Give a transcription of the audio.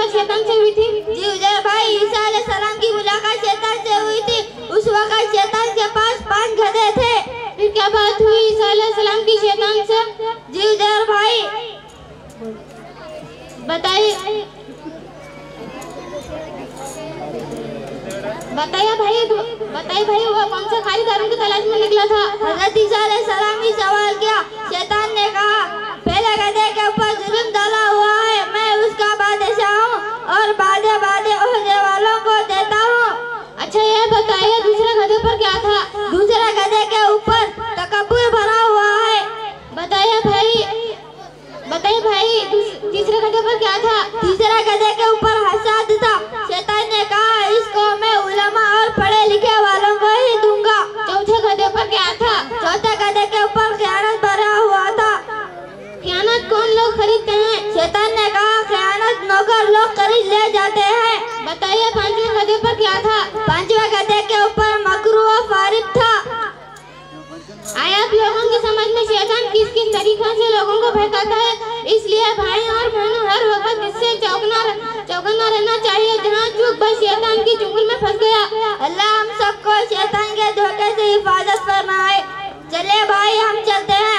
मुलाकात शैतान से हुई थी? जी उजैर भाई, ईसा अलैहिस्सलाम की मुलाकात शैतान से हुई थी। उस वक्त शैतान के पास 5 गधे थे। फिर क्या बात हुई ईसा अलैहिस्सलाम की शैतान से? जी उजैर भाई, बताइए बताइए भाई, वो कौन सा खारीदारों की तलाश में निकला था? हज़रत ईसा अलैहिस्सलाम ने सवाल किया। शैतान ने कहा, पहले गधे के ऊपर जुल्म डाला हुआ है, मैं उसका बादशाह हूँ और बादे बादे ओहदे वालों को देता हूँ। अच्छा ये बताइए दूसरे गधे पर क्या था? दूसरे गधे के ऊपर तकब्बुर भरा हुआ है। बताइए भाई तीसरे गधे पर क्या था? तीसरे गधे के ऊपर हसद था। शैतान ने कहा, इसको मैं उलमा और पढ़े लिखे वालों को ही दूंगा। चौथे गधे पर क्या था? चौथे गधे के ऊपर खयानत भरा हुआ था। खयानत कौन लोग खरीदते हैं? शैतान ने कहा, खयानत नौकर लोग खरीद ले जाते हैं। बताइए पांचवें गधे पर क्या था? पांचवें गधे के ऊपर मकरू व फारिद था। आया आप लोगों की समझ में शैतान किस किस तरीकों से लोगों को भटकाता है? इसलिए भाई और बहनों हर वक्त इससे चौकन्ना रहना चाहिए। जहाँ चूक बस शैतान की चुंगल में फंस गया। अल्लाह हम सबको शैतान के धोखे से हिफाजत फरमाए। चले भाई हम चलते हैं।